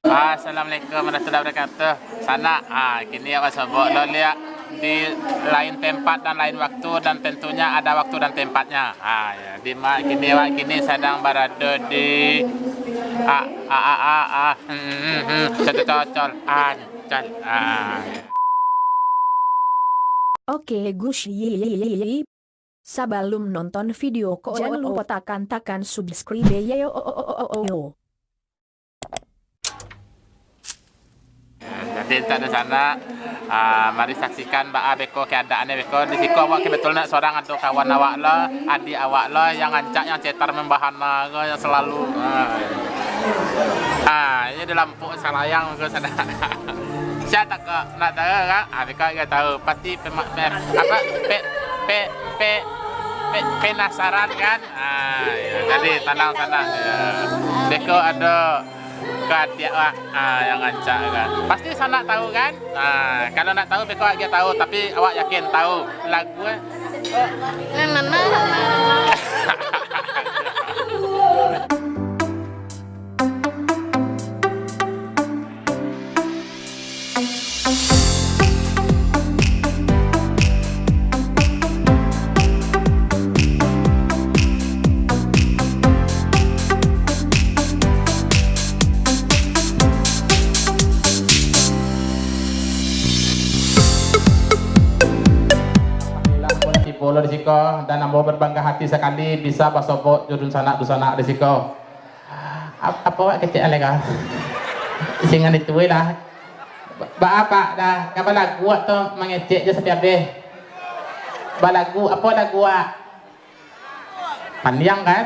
Assalamualaikum warahmatullahi wabarakatuh. Sana, kini awak sebut lo lihat di lain tempat dan lain waktu dan tentunya ada waktu dan tempatnya. Ya, kini awak sedang berada di cocol ancol. Oke Gus Yi. Sebelum nonton video ko jangan lupa tekan subscribe ya yo. Jadi tak ada sana, mari saksikan Mbak Beko keadaannya Beko. Di situ awak kebetulan nak seorang atau kawan awak lo, adik awak lo yang ancak yang cetar membahana lo yang selalu. Ini di lampu salayang ke sana. Saya tak nak tahu kan? Beko nggak tahu. Pasti penasaran kan? Jadi tenang sana. Beko ada dia yang ngancak kan. Pasti sana tahu kan? Kalau nak tahu Beko aja tahu, tapi awak yakin tahu lagu Polo di siko dan ambo berbangga hati sekali bisa basobok judun sanak busana di siko. Apa wak kecil alega? Singan itu lah. Ba apa dah? Kapan lagu atau mengecek je setiap deh? Ba lagu apa lagu wak? Panjang kan?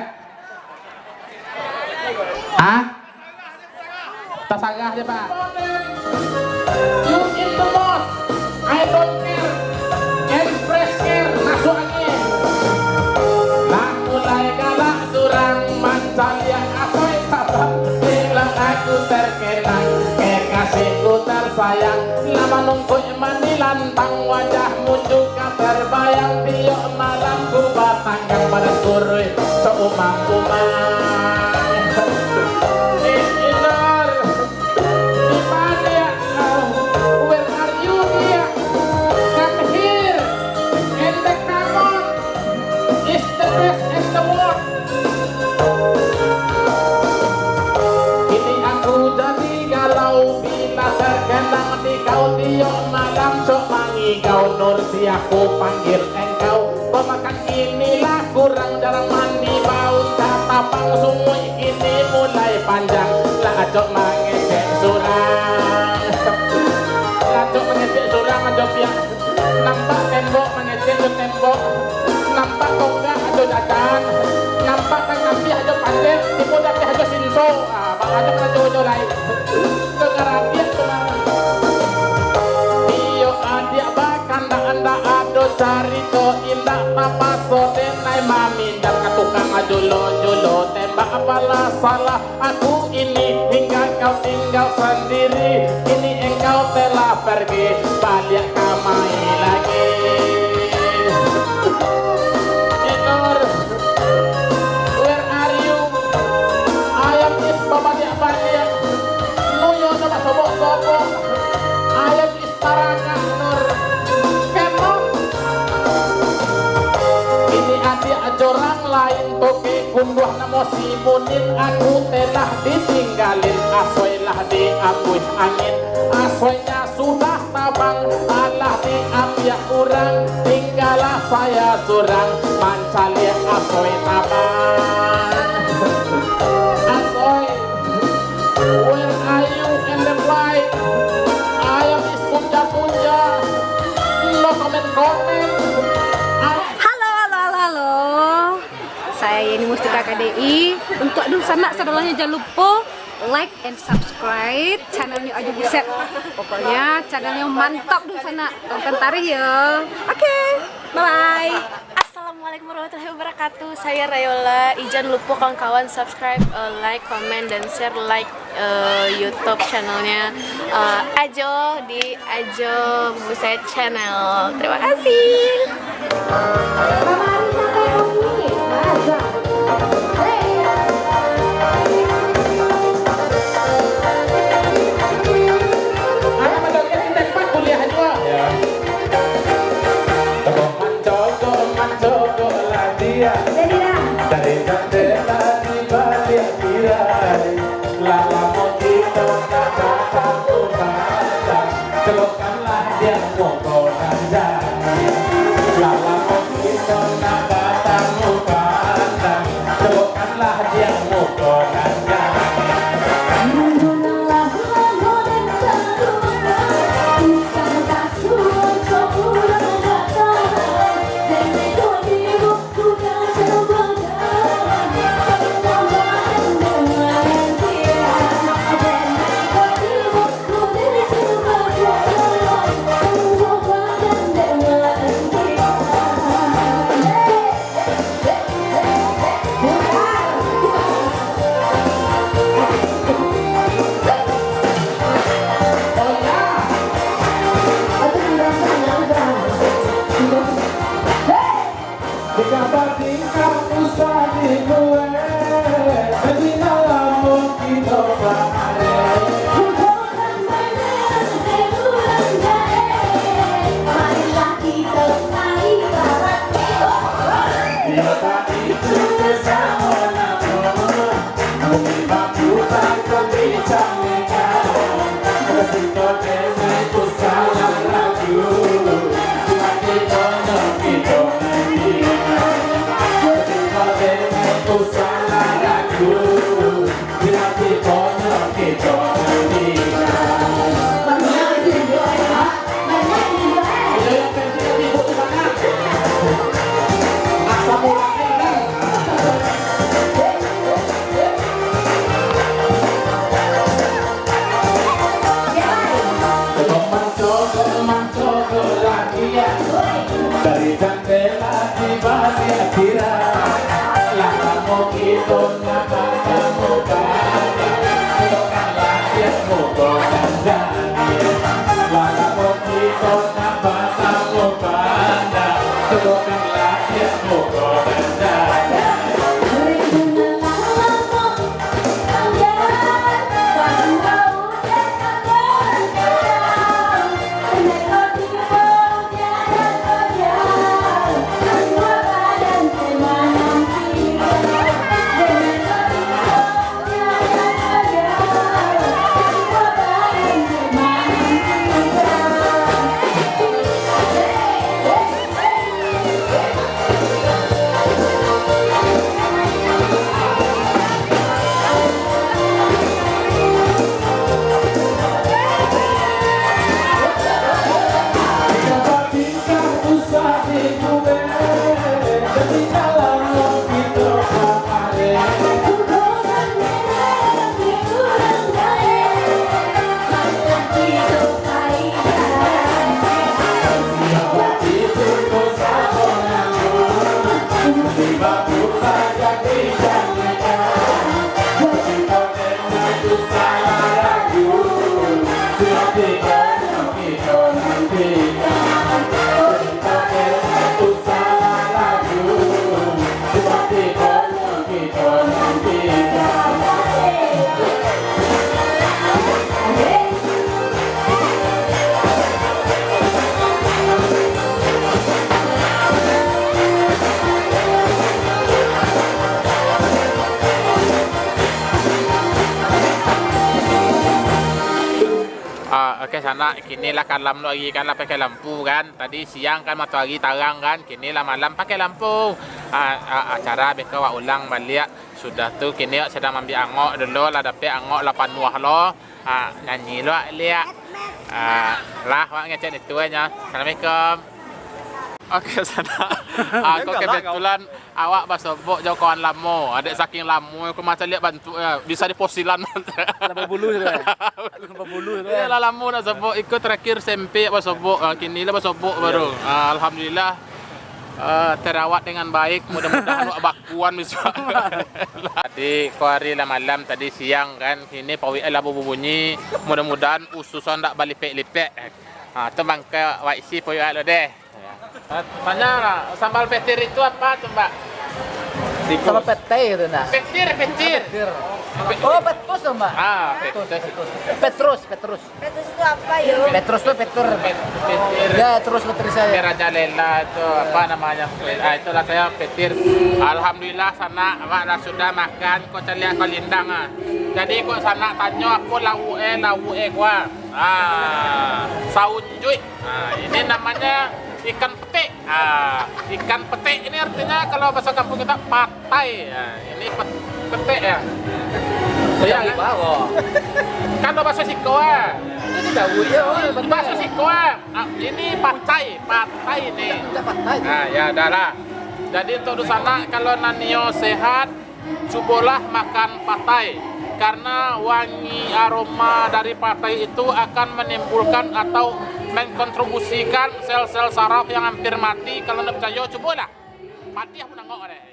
Tasagah je pak. You in the boss. I don't care. Fresh air masuk angin. Lah mulai galak surang mancal yang asoy tabak. Bila aku terkenang kekasihku tersayang. Lama nunggu mani lantang wajahmu juga terbayang. Tiok malam ku batanggang pada kurui seumang-umang. Kau nur si aku panggil engkau. Pemakan inilah kurang jarang mandi bau. Tapang sumui ini mulai panjang. Lacok mengecek surang. Lacok mengecek surang aja piak. Nampak tembok mengecek ke tembok. Nampak tonggak aja jajan. Nampak kang nabi aja panjang. Tipu dapih aja sinso. Bang aja kena jojo lain. Kegarapian kemana? Anda ado carito indah papa sodenai mami dan katukang ajulo-julo tembak apalah salah aku ini hingga kau tinggal sendiri. Ini engkau telah pergi balik kamai lagi. Inor, where are you? Ayam is babadiak-badiak. Nuyo nama sobok-sobok. Ayam is taranga Nur. Orang lain toke kunduh namo simunin aku telah ditinggalin. Asoylah diambil angin, asoynya sudah tabang. Allah diambil kurang, tinggallah saya surang. Mancali asoy tabang. Asoy, where are you in the flight? Ayam is punja-punja. No comment. Saya Yeni Mustika KDI. Untuk aduh sanak sadalahnya jangan lupa like and subscribe channelnya aja buset. Pokoknya channelnya mantap dulu sana. Tonton tarikh ya. Oke, bye. Assalamualaikum warahmatullahi wabarakatuh. Saya Rayola. Jangan lupa kawan-kawan subscribe, like, comment dan share YouTube channelnya Ajo di Ajo Buset Channel. Terima kasih. Dari jendela di balik kira yang kamu itu nggak kamu balik bukan lahirmu bukan jadi kamu itu nggak kamu balik bukan lahirmu bukan jadi Oke sana kini lah kan lampu lagi kan lah pakai lampu kan tadi siang kan matahari tarang kan kini lah malam pakai lampu acara beka wa ulang balik sudah tuh kini sedang ambil angok dulu lah dapet angok 8 buah lo nyanyi lo lihat lah wak ngecek itu aja. Assalamualaikum. Oke sana aku kebetulan awak basobok jauh kawan lamo adik saking lamo aku macam lihat bantu bisa di posilan Lama bulu itu ya. Lama bulu itu ya ya. lah lamo nak sobok ikut terakhir SMP basobok kini lah basobok baru alhamdulillah terawat dengan baik mudah-mudahan bakuan bisa tadi kuari lah malam tadi siang kan kini pawi lah bunyi mudah-mudahan ususan tak balik lipek tu bangka wa isi pawi lo deh. Tanya lah, sambal petir itu apa tuh mbak? Sama pete itu nah. Petir. Oh, petrus tuh mbak. Petrus. Petrus itu apa ya? Petrus tuh petur. Petir. Ya, terus petrus saya. Merajalela itu apa namanya? Itulah saya petir. Alhamdulillah sana awak sudah makan. Kau lihat kau lindang Jadi kau sana tanya aku lau gua. Saunjuy. Ini namanya ikan petik. Ikan petik ini artinya kalau bahasa kampung kita patai. Ini petik ya. Iya kan? Kan bahasa Sikoa. Itu tahu ya. Bahasa Sikoa. Ini patai ini. Patai. Ya udahlah. Jadi untuk di sana kalau nanio sehat, cobalah makan patai. Karena wangi aroma dari patai itu akan menimbulkan atau mengkontribusikan sel-sel saraf yang hampir mati. Kalau tidak percaya, cobalah. Mati aku nangok deh.